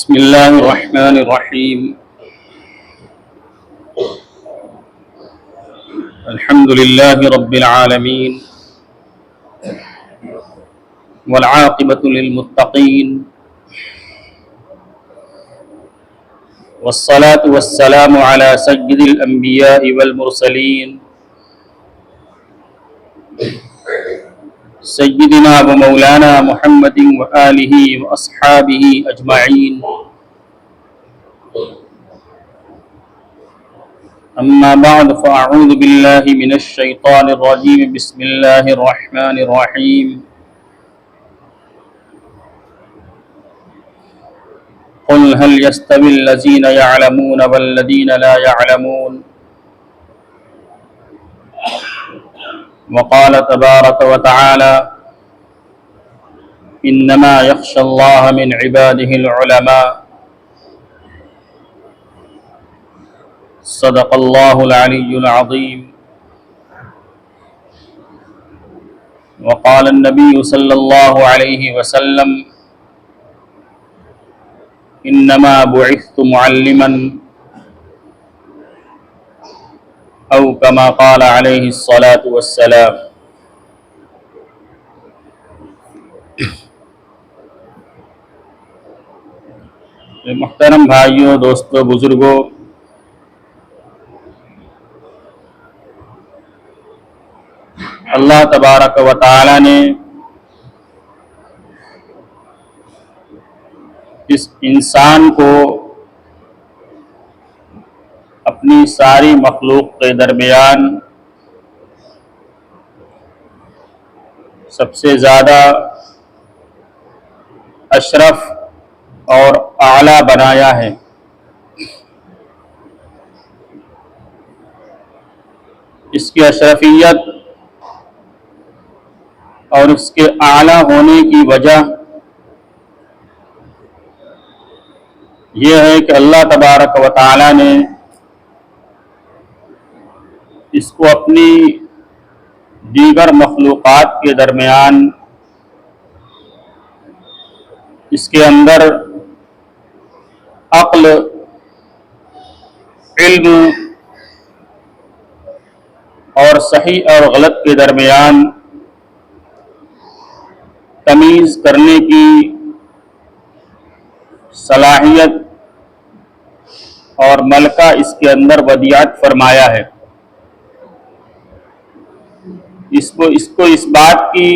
بسم الله الرحمن الرحيم. الحمد لله رب العالمين والعاقبة للمتقين والصلاة والسلام على سيد الأنبياء والمرسلين سيدنا ومولانا محمد وآله وأصحابه أجمعين. أما بعد فأعوذ بالله من الشيطان الرجيم. بسم الله الرحمن الرحيم. قل هل يستوي الذين يعلمون والذين لا يعلمون. وقال تبارك وتعالى إنما يخشى الله من عباده العلماء. صدق الله العلي العظيم. وقال النبي صلى الله عليه وسلم إنما بعثت معلما أو كما قال عليه الصلاة والسلام. محترم بھائیوں، دوستوں، بزرگوں، اللہ تبارک و تعالی نے اس انسان کو اپنی ساری مخلوق کے درمیان سب سے زیادہ اشرف اور اعلیٰ بنایا ہے. اس کی اشرفیت اور اس کے اعلیٰ ہونے کی وجہ یہ ہے کہ اللہ تبارک و تعالی نے اس کو اپنی دیگر مخلوقات کے درمیان اس کے اندر عقل، علم اور صحیح اور غلط کے درمیان تمیز کرنے کی صلاحیت اور ملکہ اس کے اندر ودیعت فرمایا ہے. اس کو اس بات کی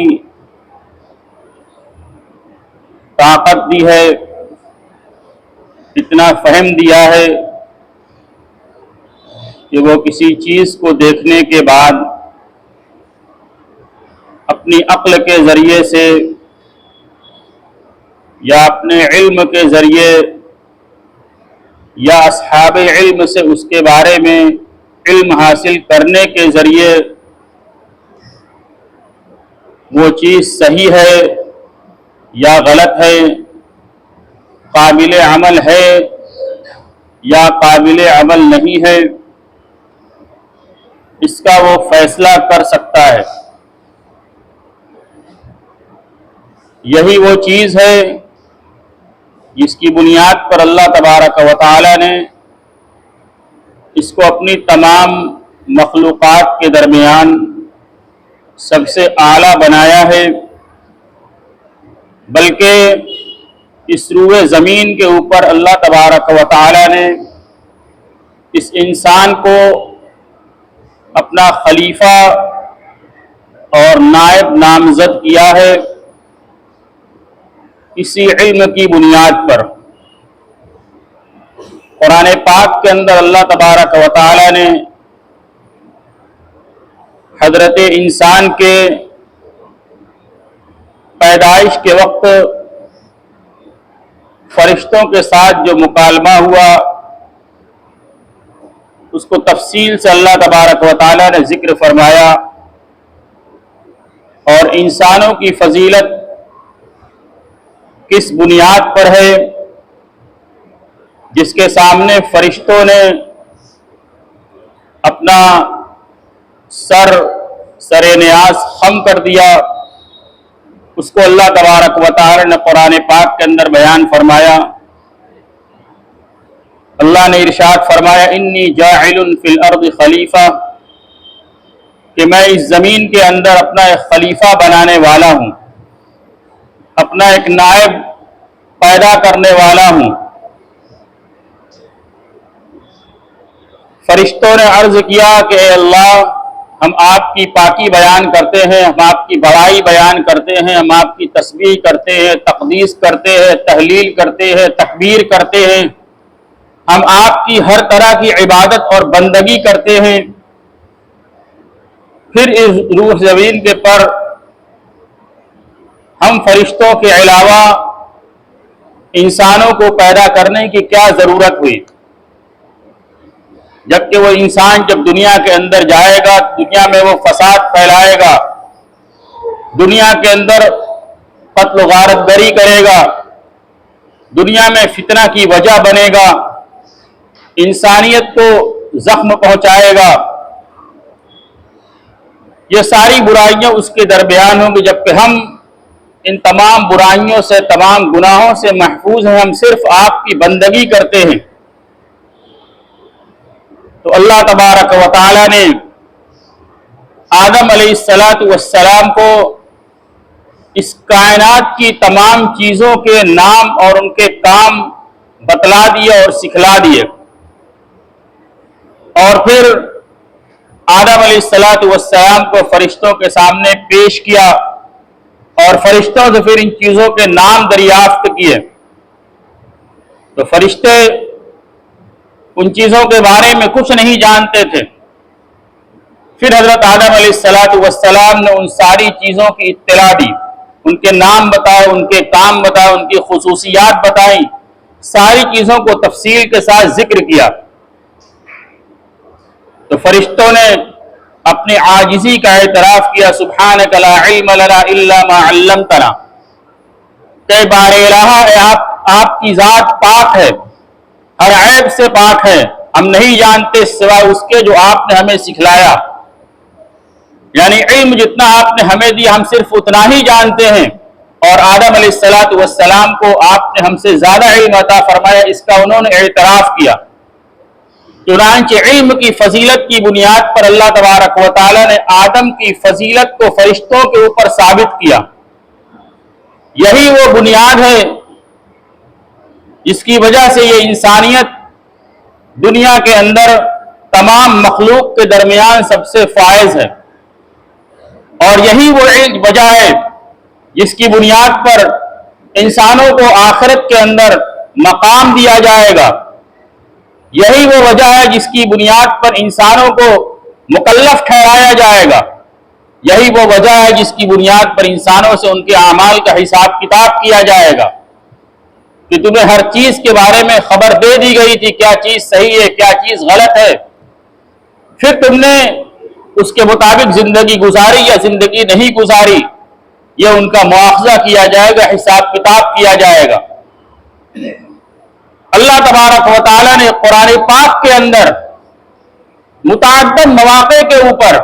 طاقت دی ہے، اتنا فہم دیا ہے کہ وہ کسی چیز کو دیکھنے کے بعد اپنی عقل کے ذریعے سے یا اپنے علم کے ذریعے یا اصحاب علم سے اس کے بارے میں علم حاصل کرنے کے ذریعے وہ چیز صحیح ہے یا غلط ہے، قابل عمل ہے یا قابل عمل نہیں ہے، اس کا وہ فیصلہ کر سکتا ہے. یہی وہ چیز ہے جس کی بنیاد پر اللہ تبارک و تعالی نے اس کو اپنی تمام مخلوقات کے درمیان سب سے اعلیٰ بنایا ہے، بلکہ اس روئے زمین کے اوپر اللہ تبارک و تعالی نے اس انسان کو اپنا خلیفہ اور نائب نامزد کیا ہے اسی علم کی بنیاد پر. قرآن پاک کے اندر اللہ تبارک و تعالی نے حضرت انسان کے پیدائش کے وقت فرشتوں کے ساتھ جو مکالمہ ہوا اس کو تفصیل سے اللہ تبارک و تعالی نے ذکر فرمایا، اور انسانوں کی فضیلت کس بنیاد پر ہے، جس کے سامنے فرشتوں نے اپنا سر نیاز خم کر دیا، اس کو اللہ تبارک و تعالی نے قرآن پاک کے اندر بیان فرمایا اللہ نے ارشاد فرمایا انی جاعل فی الارض خلیفہ، کہ میں اس زمین کے اندر اپنا ایک خلیفہ بنانے والا ہوں، اپنا ایک نائب پیدا کرنے والا ہوں۔ فرشتوں نے عرض کیا کہ اے اللہ، ہم آپ کی پاکی بیان کرتے ہیں، ہم آپ کی بڑائی بیان کرتے ہیں، ہم آپ کی تسبیح کرتے ہیں، تقدیس کرتے ہیں، تحلیل کرتے ہیں، تکبیر کرتے ہیں، ہم آپ کی ہر طرح کی عبادت اور بندگی کرتے ہیں۔ پھر اس روح زمین کے پر ہم فرشتوں کے علاوہ انسانوں کو پیدا کرنے کی کیا ضرورت ہوئی؟ جبکہ وہ انسان جب دنیا کے اندر جائے گا، دنیا میں وہ فساد پھیلائے گا، دنیا کے اندر قتل و غارت گری کرے گا، دنیا میں فتنہ کی وجہ بنے گا، انسانیت کو زخم پہنچائے گا۔ یہ ساری برائیاں اس کے درمیان ہوں گی، جبکہ ہم ان تمام برائیوں سے، تمام گناہوں سے محفوظ ہیں، ہم صرف آپ کی بندگی کرتے ہیں۔ تو اللہ تبارک و تعالی نے آدم علیہ السلام کو اس کائنات کی تمام چیزوں کے نام اور ان کے کام بتلا دیے اور سکھلا دیے، اور پھر آدم علیہ السلام کو فرشتوں کے سامنے پیش کیا، اور فرشتوں سے پھر ان چیزوں کے نام دریافت کیے۔ تو فرشتے ان چیزوں کے بارے میں کچھ نہیں جانتے تھے۔ پھر حضرت آدم علیہ السلام نے ان ساری چیزوں کی اطلاع دی، ان کے نام بتائے، ان کے کام بتائے، ان کی خصوصیات بتائیں، ساری چیزوں کو تفصیل کے ساتھ ذکر کیا۔ تو فرشتوں نے اپنی عاجزی کا اعتراف کیا، سبحانک لا علم لنا الا ما علمتنا، کہ بار الہ آپ کی ذات پاک ہے، ہر عیب سے پاک ہے، ہم نہیں جانتے سوائے اس کے جو آپ نے ہمیں سکھلایا۔ یعنی علم جتنا آپ نے ہمیں دیا ہم صرف اتنا ہی جانتے ہیں، اور آدم علیہ السلام کو آپ نے ہم سے زیادہ علم عطا فرمایا، اس کا انہوں نے اعتراف کیا۔ چنانچہ علم کی فضیلت کی بنیاد پر اللہ تبارک و تعالی نے آدم کی فضیلت کو فرشتوں کے اوپر ثابت کیا۔ یہی وہ بنیاد ہے جس کی وجہ سے یہ انسانیت دنیا کے اندر تمام مخلوق کے درمیان سب سے فائز ہے، اور یہی وہ وجہ ہے جس کی بنیاد پر انسانوں کو آخرت کے اندر مقام دیا جائے گا۔ یہی وہ وجہ ہے جس کی بنیاد پر انسانوں کو مکلف ٹھہرایا جائے گا۔ یہی وہ وجہ ہے جس کی بنیاد پر انسانوں سے ان کے اعمال کا حساب کتاب کیا جائے گا، کہ تمہیں ہر چیز کے بارے میں خبر دے دی گئی تھی، کیا چیز صحیح ہے، کیا چیز غلط ہے، پھر تم نے اس کے مطابق زندگی گزاری یا زندگی نہیں گزاری، یہ ان کا مواخذہ کیا جائے گا، حساب کتاب کیا جائے گا۔ اللہ تبارک و تعالی نے قرآن پاک کے اندر متعدد مواقع کے اوپر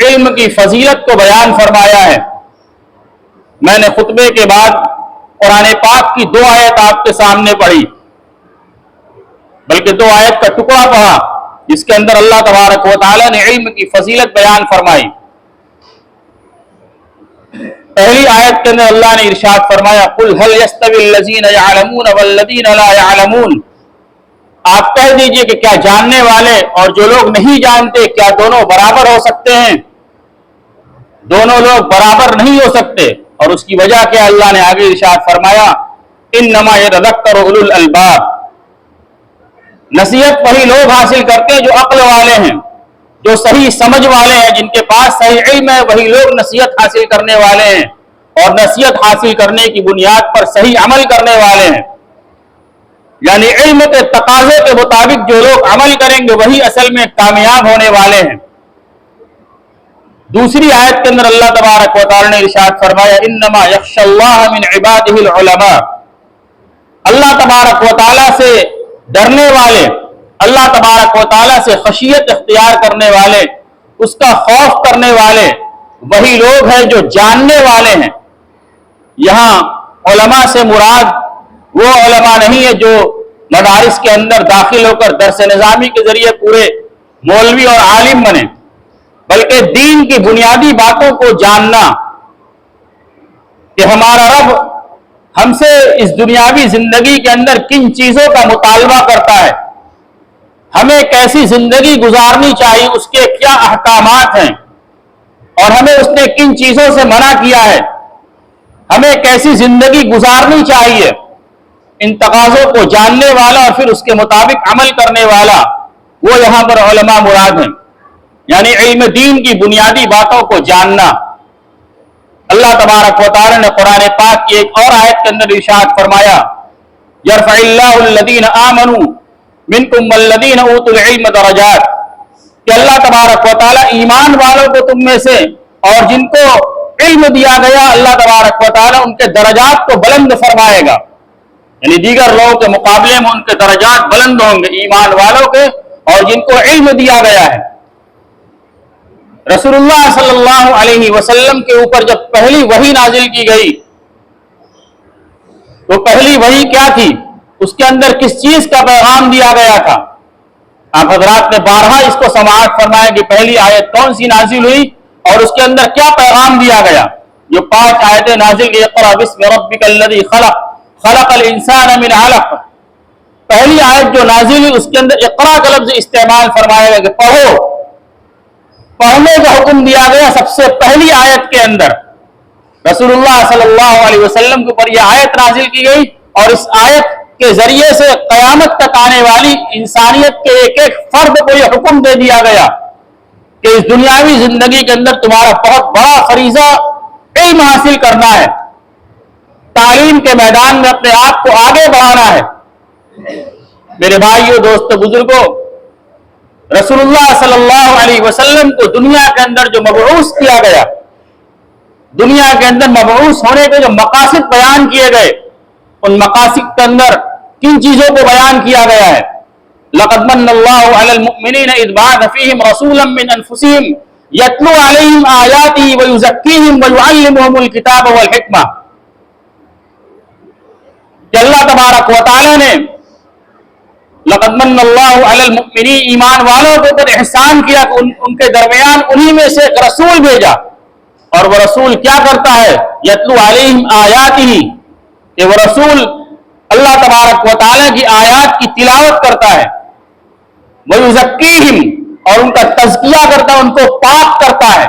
علم کی فضیلت کو بیان فرمایا ہے۔ میں نے خطبے کے بعد قرآن پاک کی 2 آیت آپ کے سامنے پڑھی، بلکہ 2 آیت کا ٹکڑا پڑھا، جس کے اندر اللہ تبارک و تعالی نے علم کی فضیلت بیان فرمائی۔ پہلی آیت کے اندر اللہ نے ارشاد فرمایا قل هل يستوي الذين يعلمون والذين لا يعلمون، آپ کہہ دیجئے کہ کیا جاننے والے اور جو لوگ نہیں جانتے کیا دونوں برابر ہو سکتے ہیں؟ دونوں لوگ برابر نہیں ہو سکتے، اور اس کی وجہ کیا؟ اللہ نے آگے ارشاد فرمایا انما يتذكر اولو الالباب، نصیحت وہی لوگ حاصل کرتے ہیں جو عقل والے ہیں، جو صحیح سمجھ والے ہیں، جن کے پاس صحیح علم ہے، وہی لوگ نصیحت حاصل کرنے والے ہیں، اور نصیحت حاصل کرنے کی بنیاد پر صحیح عمل کرنے والے ہیں۔ یعنی علم کے تقاضے کے مطابق جو لوگ عمل کریں گے وہی اصل میں کامیاب ہونے والے ہیں۔ دوسری آیت کے اندر اللہ تبارک و تعالی نے ارشاد فرمایا انما یخشی اللہ من عبادہ العلماء، اللہ تبارک و تعالی سے ڈرنے والے، اللہ تبارک و تعالی سے خشیت اختیار کرنے والے، اس کا خوف کرنے والے وہی لوگ ہیں جو جاننے والے ہیں۔ یہاں علماء سے مراد وہ علماء نہیں ہے جو मदारिस के अंदर दाखिल होकर दरस निज़ामी के जरिए पूरे मौलवी और आलिम बने, बल्कि दीन की बुनियादी बातों को जानना कि हमारा रब हमसे इस दुनियावी जिंदगी के अंदर किन चीजों का मुतालबा करता है, हमें कैसी जिंदगी गुजारनी चाहिए, उसके क्या अहकामात हैं और हमें उसने किन चीजों से मना किया है, हमें कैसी जिंदगी गुजारनी चाहिए। इन तकाज़ों को जानने वाला और फिर उसके मुताबिक अमल करने वाला, वो यहां पर उलमा मुराद हैं, यानी इल्म दीन की बुनियादी बातों को जानना। अल्लाह तबारक व तआला ने कुरान पाक की एक और आयत के अंदर इरशाद फरमाया, यरफ़इल्लाहु अल्लज़ीना आमनू मिनकुम वल्लज़ीना ऊतुल इल्म दरजात, कि अल्लाह तबारक व तआला ईमान वालों को तुम में से और जिनको इल्म दिया गया, अल्लाह तबारक व तआला उनके दरजात को बुलंद फरमाएगा, यानी दीगर लोगों के मुकाबले में उनके दरजात बुलंद होंगे, ईमान वालों के और जिनको इल्म दिया गया है। रसूलुल्लाह सल्लल्लाहु अलैहि वसल्लम के ऊपर जब पहली वही नाजिल की गई, तो पहली वही क्या थी, उसके अंदर किस चीज का पैगाम दिया गया था? आप हजरात ने बारहा इसको समाअत फरमाया कि पहली आयत कौन सी नाजिल हुई और उसके अंदर क्या पैगाम दिया गया। जो 5 आयतें नाजिल की, इक़रा बिस्मि रब्बिकल्लज़ी खलक़, खलक़ल इंसान मिन अलक़, पहली आयत जो नाजिल हुई उसके अंदर इक़रा का लफ्ज़ इस्तेमाल फरमाया गया कि पढ़ो, पढ़ने का हुक्म दिया गया। सबसे पहली आयत के अंदर रसूलुल्लाह सल्लल्लाहु अलैहि वसल्लम के ऊपर यह आयत नाजिल की गई और इस आयत के जरिए से कयामत तक आने वाली इंसानियत के एक एक फर्द को यह हुक्म दे दिया गया कि इस दुनियावी जिंदगी के अंदर तुम्हारा बहुत बड़ा फरीजा इल्म हासिल करना है, तालीम के मैदान में अपने आप को आगे बढ़ाना है। मेरे भाइयों, दोस्तों, बुजुर्गों, रसूलुल्लाह सल्लल्लाहु अलैहि वसल्लम को दुनिया के अंदर जो मबऊस किया गया, दुनिया के अंदर मबऊस होने के जो मकासिद बयान किए गए, उन मकासिद के अंदर किन चीजों को बयान किया गया है? लक़द मन्नल्लाहु अलल मुअ्मिनीना इज़ बअथ फ़ीहिम रसूलन मिन अनफुसिहिम यत्लू अलैहिम आयातिही व युज़क्कीहिम व युअल्लिमुहुमुल किताब वल हिकमा, कि अल्लाह तबारक व तआला ने लक़द मन्नल्लाहु अलल मुअ्मिनीन, ईमान वालों के ऊपर एहसान किया कि उनके दरमियान उन्हीं में से एक रसूल भेजा, और वह रसूल क्या करता है? यत्लू अलैहिम आयातिही, कि वह रसूल अल्लाह तबारक व तआला की आयात की तिलावत करता है, व युज़क्कीहिम, और उनका तज़किया करता है, उनको पाक करता है,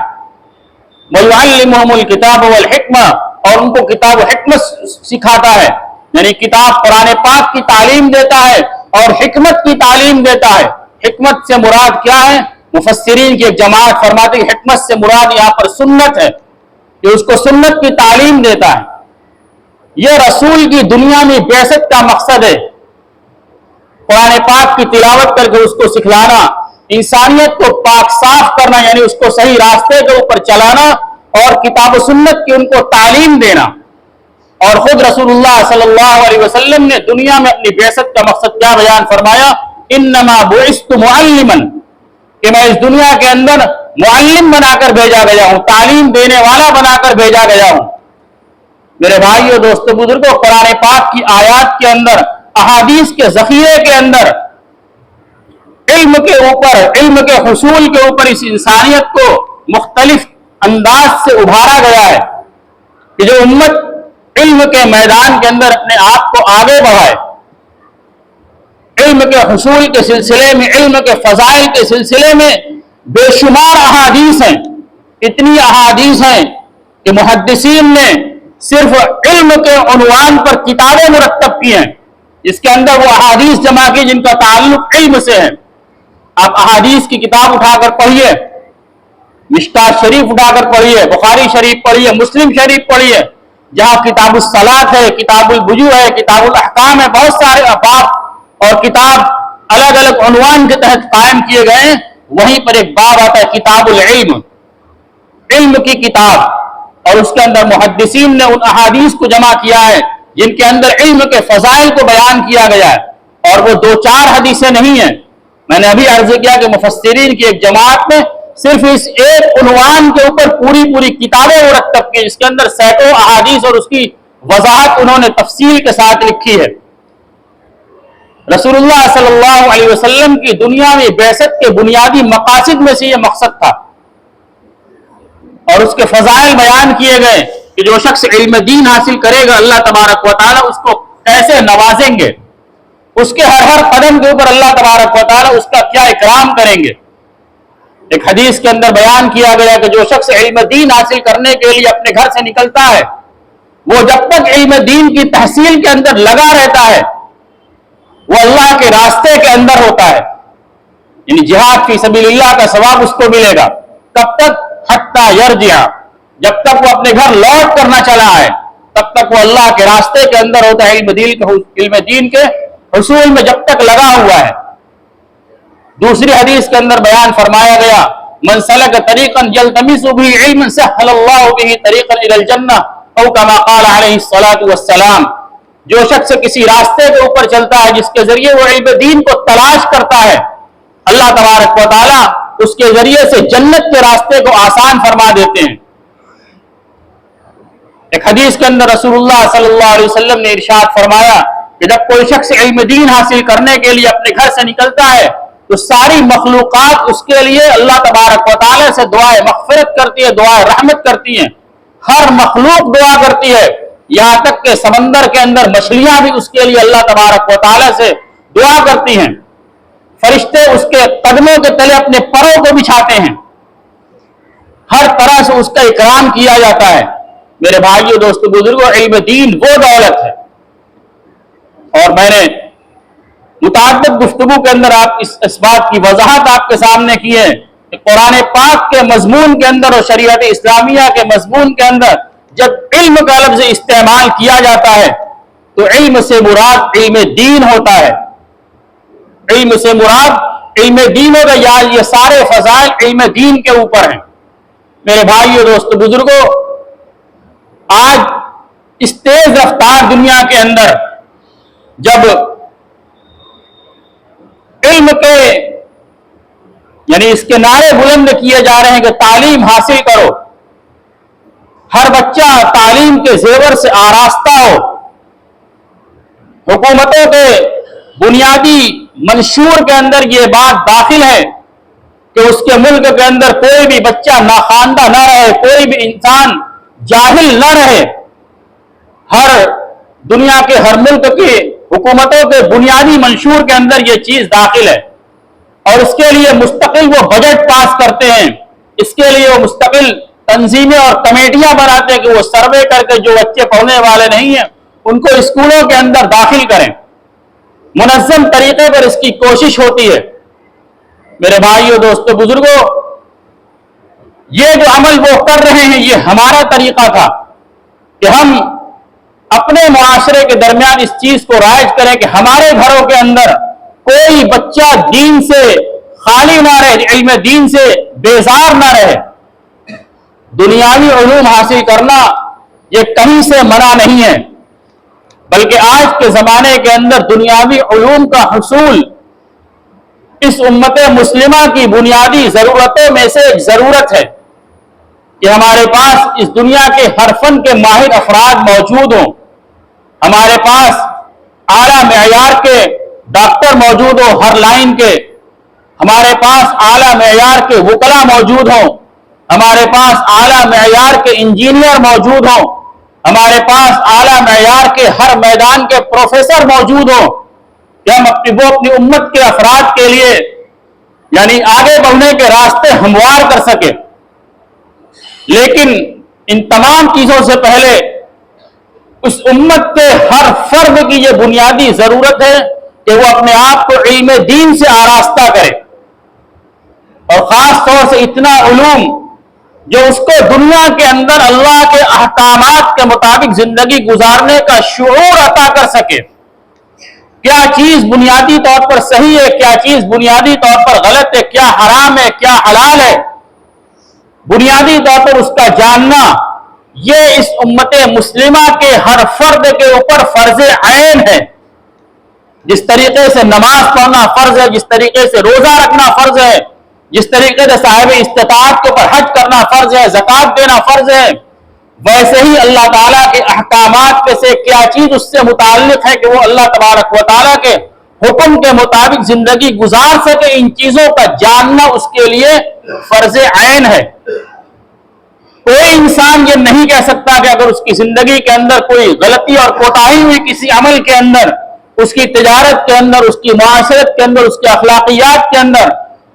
व युअल्लिमुहुमुल किताब वल हिकमा, और उनको किताब व हिकमत सिखाता है, यानी किताब कुरान पाक की तालीम देता है और हिकमत की तालीम देता है। हिकमत से मुराद क्या है? मुफस्सिरीन की एक जमात फरमाती है हिकमत से मुराद यहाँ पर सुन्नत है, कि उसको सुन्नत की तालीम देता है। यह रसूल की दुनिया में बेअसत का मकसद है, कुरान पाक की तिलावत करके उसको सिखलाना, इंसानियत को पाक साफ करना, यानी उसको सही रास्ते के ऊपर चलाना और किताब सुन्नत की उनको तालीम देना। और खुद रसूलुल्लाह सल्लल्लाहु अलैहि वसल्लम ने दुनिया में अपनी बेअसत का मकसद क्या बयान फरमाया? इन्नमा बुइस्तु मुअल्लिमन, कि मैं इस दुनिया के अंदर मुअल्लिम बनाकर भेजा गया हूं, तालीम देने वाला बनाकर भेजा गया हूं। मेरे भाइयों, दोस्तों, बुजुर्गों, कुरान पाक की आयात के अंदर, अहादीस के जखीरे के अंदर इल्म के ऊपर, इल्म के हुसूल के ऊपर इस इंसानियत को मुख्तलिफ अंदाज से उभारा गया है कि जो उम्मत इल्म के मैदान के अंदर अपने आप को आगे बढ़ाए, इल्म के हुसूल के सिलसिले में, इल्म के फजाइल के सिलसिले में बेशुमार अहादीस हैं। इतनी अहादीस हैं कि मुहद्दिसीन ने सिर्फ इल्म के उन्वान पर किताबें मुरत्तब की हैं, इसके अंदर वो अहादीस जमा की जिनका ताल्लुक इल्म से है। आप अहादीस की किताब उठाकर पढ़िए, मिश्कात शरीफ उठाकर पढ़िए, बुखारी शरीफ पढ़िए, मुस्लिम शरीफ पढ़िए, जहां किताबुल सलात है, किताबुल वुजू है, किताबुल अहकाम है, बहुत सारे अबाब और किताब अलग अलग उन्वान के तहत कायम किए गए हैं। वहीं पर एक बाब आता है किताबुल इल्म, इल्म की किताब, और उसके अंदर मुहद्दिसीन ने उन अहादीस को जमा किया है जिनके अंदर इल्म के फजाइल को बयान किया गया है। और वो 2-4 हदीसें नहीं है, मैंने अभी अर्ज किया कि मुफस्सिरीन की एक जमात में सिर्फ इस एक उन्वान के ऊपर पूरी पूरी किताबें मुरत्तब की, इसके अंदर सैकड़ों अहादीस और उसकी वजाहत उन्होंने तफसील के साथ लिखी है। रसूलुल्लाह सल्लल्लाहु अलैहि वसल्लम की दुनिया में बैसत के बुनियादी मकासद में से यह मकसद था, और उसके फजाइल बयान किए गए कि जो शख्स इल्म दीन हासिल करेगा अल्लाह तबारक व तआला उसको कैसे नवाजेंगे, उसके हर हर कदम के ऊपर अल्लाह तबारक व तआला उसका क्या इकराम करेंगे। एक हदीस के अंदर बयान किया गया कि जो शख्स इल्म दीन हासिल करने के लिए अपने घर से निकलता है, वो जब तक इल्म दीन की तहसील के अंदर लगा रहता है वो अल्लाह के रास्ते के अंदर होता है, यानी जिहाद फी सबीलिल्लाह का सवाब उसको मिलेगा। कब तक? हत्ता यरजिया, जब तक वो अपने घर लौट करना चला है तब तक वो अल्लाह के रास्ते के अंदर होता है, इल्म दीन के हुसूल में जब तक लगा हुआ है। दूसरी हदीस के अंदर बयान फरमाया गया, मन सलक तरीक़न यल्तमिसु बिही इल्मन सहलल्लाहु बिही तरीक़न इलल जन्नह औ कमा क़ाल अलैहि सलातु वस्सलाम। जो शख्स किसी रास्ते के ऊपर चलता है जिसके जरिए वो इल्म दीन को तलाश करता है, अल्लाह तबारक व तआला उसके जरिए से जन्नत के रास्ते को आसान फरमा देते हैं। एक हदीस के अंदर रसूलुल्लाह सल्लल्लाहु अलैहि वसल्लम ने इरशाद फरमाया कि जब कोई शख्स इल्म दीन हासिल करने के लिए अपने घर से निकलता है तो सारी मखलूकात उसके लिए अल्लाह तबारक व तआला से दुआए मग़फ़िरत करती है, दुआए रहमत करती हैं। हर मखलूक दुआ करती है, यहां तक कि समंदर के अंदर मछलियां भी उसके लिए अल्लाह तबारक व तआला से दुआ करती हैं। फरिश्ते उसके कदमों के तले अपने परों को बिछाते हैं, हर तरह से उसका इकराम किया जाता है। मेरे भाइयों, दोस्तों, बुजुर्गों, इल्म दीन वो दौलत है, और मैंने मुताद्दिद गुफ्तगू के अंदर आप इस बात की वजाहत आपके सामने की है कि कुरान पाक के मजमून के अंदर और शरीयत इस्लामिया के मजमून के अंदर जब इल्म का लफ्ज़ इस्तेमाल किया जाता है तो इल्म से मुराद इल्म दीन होता है। इल्म से मुराद इल्म दीन होगा, या ये सारे फजाइल इल्म दीन के ऊपर हैं। मेरे भाइयों, दोस्तों, बुजुर्गों, आज इस तेज रफ्तार दुनिया के अंदर जब इल्म के यानी इसके नारे बुलंद किए जा रहे हैं कि तालीम हासिल करो, हर बच्चा तालीम के जेवर से आरास्ता हो, हुकूमतों के बुनियादी मंशूर के अंदर ये बात दाखिल है कि उसके मुल्क के अंदर कोई भी बच्चा नाखानदा न रहे, कोई भी इंसान जाहिल न रहे। हर दुनिया के हर मुल्क की हुकूमतों के बुनियादी मंशूर के अंदर ये चीज दाखिल है, और इसके लिए मुस्तकिल वो बजट पास करते हैं, इसके लिए वो मुस्तकिल तंजीमें और कमेटियां बनाते हैं कि वो सर्वे करके जो बच्चे पढ़ने वाले नहीं हैं उनको स्कूलों के अंदर दाखिल करें। मुनज़्ज़म तरीके पर इसकी कोशिश होती है। मेरे भाइयों, दोस्तों, बुजुर्गों, ये जो अमल वो कर रहे हैं ये हमारा तरीका था कि हम अपने मुआशरे के दरमियान इस चीज को राइज करें कि हमारे घरों के अंदर कोई बच्चा दीन से खाली ना रहे, इल्म दीन से बेजार ना रहे। दुनियावी उलूम हासिल करना ये कहीं से मना नहीं है, बल्कि आज के जमाने के अंदर दुनियावी उलूम का हुसूल इस उम्मत मुस्लिमा की बुनियादी जरूरतों में से एक जरूरत है कि हमारे पास इस दुनिया के हर फन के माहिर अफराद मौजूद हों, हमारे पास आला मेयार के डॉक्टर मौजूद हो हर लाइन के, हमारे पास आला मेयार के वकला मौजूद हों, हमारे पास आला मेयार के इंजीनियर मौजूद हों, हमारे पास आला मेयार के हर मैदान के प्रोफेसर मौजूद हों कि हम अपनी उम्मत के अफराद के लिए यानी आगे बढ़ने के रास्ते हमवार कर सके। लेकिन इन तमाम चीजों से पहले उस उम्मत के हर फर्द की यह बुनियादी जरूरत है कि वो अपने आप को इल्म दीन से आरास्ता करे, और खास तौर से इतना उलूम जो उसको दुनिया के अंदर अल्लाह के अहकामात के मुताबिक जिंदगी गुजारने का शऊर अता कर सके। क्या चीज बुनियादी तौर पर सही है, क्या चीज बुनियादी तौर पर गलत है, क्या हराम है, क्या हलाल है, बुनियादी तौर पर उसका जानना ये इस उम्मत मुस्लिमा के हर फर्द के ऊपर फर्ज ऐन है। जिस तरीके से नमाज पढ़ना फर्ज है, जिस तरीके से रोजा रखना फर्ज है, जिस तरीके से साहिब इस्तिताअत के ऊपर हज करना फर्ज है, ज़कात देना फर्ज है, वैसे ही अल्लाह ताला के अहकामात में से क्या चीज उससे मुताल्लिक है कि वो अल्लाह तबारक व तआला के حکم کے مطابق زندگی گزار سکے، ان چیزوں کا جاننا اس کے لیے فرض عین ہے۔ کوئی انسان یہ نہیں کہہ سکتا کہ اگر اس کی زندگی کے اندر کوئی غلطی اور کوتاہی ہوئی کسی عمل کے اندر، اس کی تجارت کے اندر، اس کی معاشرت کے اندر، اس کے اخلاقیات کے اندر،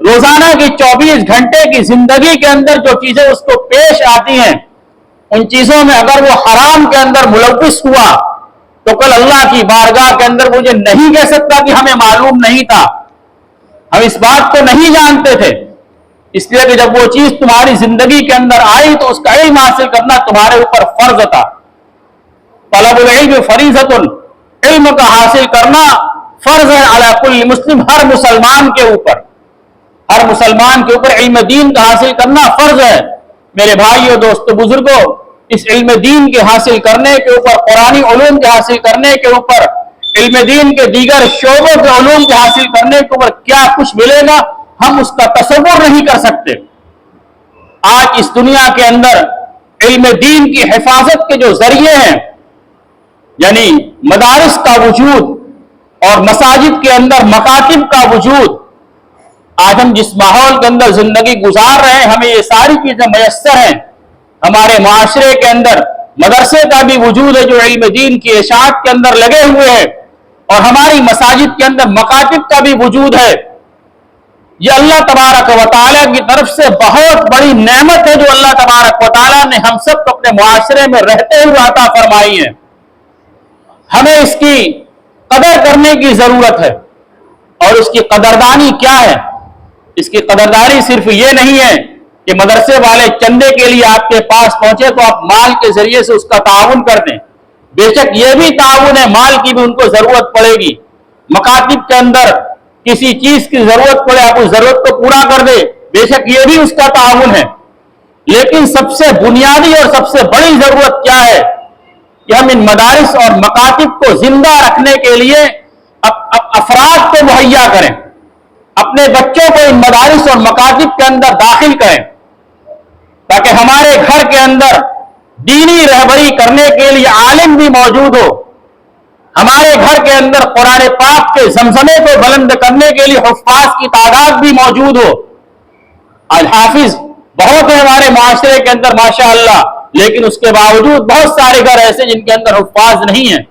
روزانہ کی 24 گھنٹے کی زندگی کے اندر جو چیزیں اس کو پیش آتی ہیں، ان چیزوں میں اگر وہ حرام کے اندر ملوث ہوا تو کل اللہ کی بارگاہ کے اندر مجھے نہیں کہہ سکتا کہ ہمیں معلوم نہیں تھا، ہم اس بات کو نہیں جانتے تھے، اس لیے کہ جب وہ چیز تمہاری زندگی کے اندر آئی تو اس کا علم حاصل کرنا تمہارے اوپر فرض تھا۔ طلب العلم فریضۃ، علم کا حاصل کرنا فرض ہے علی کل مسلم، ہر مسلمان کے اوپر، ہر مسلمان کے اوپر علم دین کا حاصل کرنا فرض ہے۔ میرے بھائیو، دوستو، بزرگوں، اس علم دین کے حاصل کرنے کے اوپر، قرآنی علوم کے حاصل کرنے کے اوپر، علم دین کے دیگر شعبوں کے علوم کے حاصل کرنے کے اوپر کیا کچھ ملے گا ہم اس کا تصور نہیں کر سکتے۔ آج اس دنیا کے اندر علم دین کی حفاظت کے جو ذریعے ہیں، یعنی مدارس کا وجود اور مساجد کے اندر مکاتب کا وجود، آج ہم جس ماحول کے اندر زندگی گزار رہے ہیں ہمیں یہ ساری چیزیں میسر ہیں۔ ہمارے معاشرے کے اندر مدرسے کا بھی وجود ہے جو علم دین کی اشاعت کے اندر لگے ہوئے ہیں، اور ہماری مساجد کے اندر مکاتب کا بھی وجود ہے۔ یہ اللہ تبارک و تعالیٰ کی طرف سے بہت بڑی نعمت ہے جو اللہ تبارک و تعالیٰ نے ہم سب کو اپنے معاشرے میں رہتے ہوئے عطا فرمائی ہے۔ ہمیں اس کی قدر کرنے کی ضرورت ہے، اور اس کی قدردانی کیا ہے؟ اس کی قدردانی صرف یہ نہیں ہے کہ مدرسے والے چندے کے لیے آپ کے پاس پہنچے تو آپ مال کے ذریعے سے اس کا تعاون کر دیں، بے شک یہ بھی تعاون ہے، مال کی بھی ان کو ضرورت پڑے گی۔ مکاتب کے اندر کسی چیز کی ضرورت پڑے آپ اس ضرورت کو پورا کر دیں، بے شک یہ بھی اس کا تعاون ہے۔ لیکن سب سے بنیادی اور سب سے بڑی ضرورت کیا ہے کہ ہم ان مدارس اور مکاتب کو زندہ رکھنے کے لیے افراد کو مہیا کریں، اپنے بچوں کو ان مدارس اور مکاتب کے اندر داخل کریں، تاکہ ہمارے گھر کے اندر دینی رہبری کرنے کے لیے عالم بھی موجود ہو، ہمارے گھر کے اندر قرآن پاک کے زمزمے کو بلند کرنے کے لیے حفاظ کی تعداد بھی موجود ہو۔ آج حافظ بہت ہیں ہمارے معاشرے کے اندر ماشاءاللہ، لیکن اس کے باوجود بہت سارے گھر ایسے جن کے اندر حفاظ نہیں ہیں۔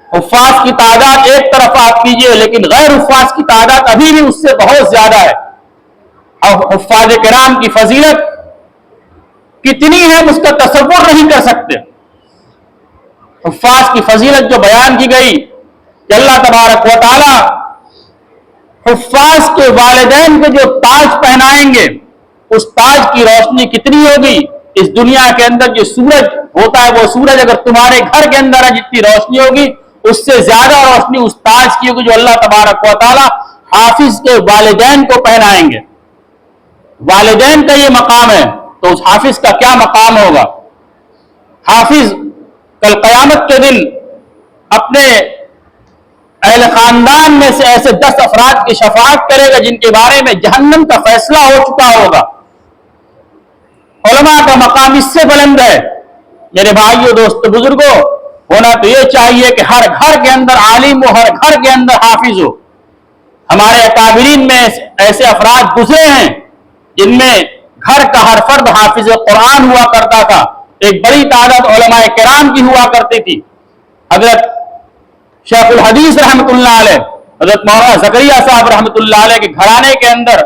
حفاظ کی تعداد ایک طرف آپ کیجئے، لیکن غیر حفاظ کی تعداد ابھی بھی اس سے بہت زیادہ ہے۔ اور حفاظ کرام کی فضیلت کتنی ہے اس کا تصور نہیں کر سکتے۔ حفاظ کی فضیلت جو بیان کی گئی کہ اللہ تبارک و تعالی حفاظ کے والدین کو جو تاج پہنائیں گے، اس تاج کی روشنی کتنی ہوگی؟ اس دنیا کے اندر جو سورج ہوتا ہے وہ سورج اگر تمہارے گھر کے اندر ہے جتنی روشنی ہوگی اس سے زیادہ روشنی اس تاج کی ہوگی جو اللہ تبارک و تعالی حافظ کے والدین کو پہنائیں گے۔ والدین کا یہ مقام ہے تو اس حافظ کا کیا مقام ہوگا؟ حافظ کل قیامت کے دن اپنے اہل خاندان میں سے ایسے 10 افراد کی شفاعت کرے گا جن کے بارے میں جہنم کا فیصلہ ہو چکا ہوگا۔ علماء کا مقام اس سے بلند ہے۔ میرے بھائیوں، دوستو، بزرگوں، ہونا تو یہ چاہیے کہ ہر گھر کے اندر عالم ہو، ہر گھر کے اندر حافظ ہو۔ ہمارے اکابرین میں ایسے افراد گزرے ہیں جن میں گھر کا ہر فرد حافظ قرآن ہوا کرتا تھا، ایک بڑی تعداد علماء کرام کی ہوا کرتی تھی۔ حضرت شیخ الحدیث رحمۃ اللہ علیہ، حضرت مولانا زکریا صاحب رحمۃ اللہ علیہ کے گھرانے کے اندر،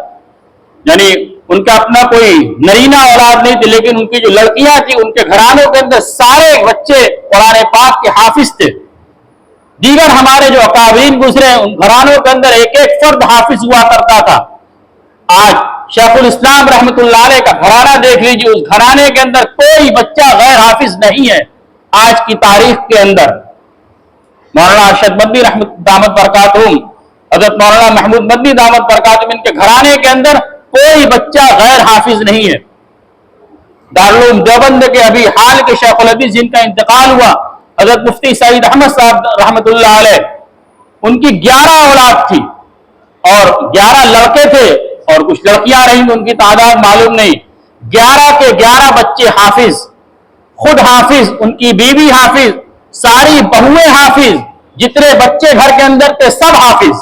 یعنی ان کا اپنا کوئی نرینہ اولاد نہیں تھی، لیکن ان کی جو لڑکیاں تھیں ان کے گھرانوں کے اندر سارے بچے قرآن پاک کے حافظ تھے۔ دیگر ہمارے جو اکابرین گزرے ان گھرانوں کے اندر ایک ایک فرد حافظ ہوا کرتا تھا۔ آج شیخ الاسلام رحمۃ اللہ علیہ کا گھرانہ دیکھ لیجیے، اس گھرانے کے اندر کوئی بچہ غیر حافظ نہیں ہے۔ آج کی تاریخ کے اندر مولانا ارشد مدنی رحمۃ دامت برکاتہم، حضرت مولانا محمود مدنی دامت برکاتہم، ان کے گھرانے کے اندر کوئی بچہ غیر حافظ نہیں ہے۔ دارالعلوم دیوبند کے ابھی حال کے شیخ الحدیث جن کا انتقال ہوا، حضرت مفتی سعید احمد صاحب رحمۃ اللہ علیہ، ان کی 11 اولاد تھی اور 11 لڑکے تھے اور کچھ لڑکیاں رہیں، ان کی تعداد معلوم نہیں۔ 11 کے 11 بچے حافظ، خود حافظ، ان کی بیوی حافظ، ساری بہویں حافظ، जितने बच्चे घर के अंदर थे सब हाफिज,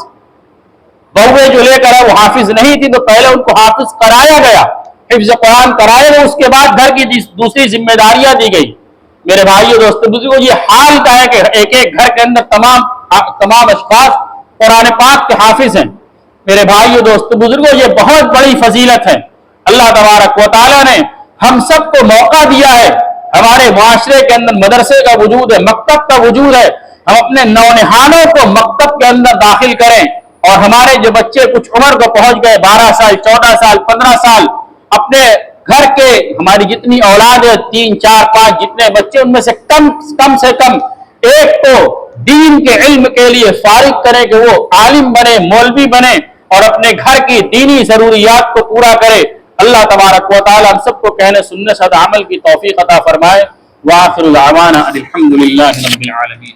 बहुए जो लेकर आए वो हाफिज नहीं थी, तो पहले उनको हाफिज कराया गया, हिफ्ज कुरान कराया गया, उसके बाद घर की दूसरी जिम्मेदारियां दी गई। मेरे भाइयों दोस्तों बुजुर्गों, ये हाल का है कि एक एक घर के अंदर तमाम अशखास कुरान पाक के हाफिज हैं। मेरे भाइयों दोस्तों बुजुर्गों, ये बहुत बड़ी फजीलत है। अल्लाह तबारक व तआला ने हम सबको मौका दिया है, हमारे मुआशरे के अंदर मदरसे का वजूद है, मकतब का वजूद है, हम अपने नौनिहानों को मकतब के अंदर दाखिल करें, और हमारे जो बच्चे कुछ उम्र को पहुंच गए 12 साल 14 साल 15 साल, अपने घर के हमारी जितनी औलाद है 3 4 5 जितने बच्चे, उनमें से कम से कम एक तो दीन के इल्म के लिए फारिग करें कि वो आलिम बने, मौलवी बने और अपने घर की दीनी जरूरियात को पूरा करे। अल्लाह तबारक व तआला हम सबको कहने सुनने सदा अमल की तौफीक अता फरमाए। व आखिरु दावाना अल्हम्दुलिल्लाहि रब्बिल आलमीन।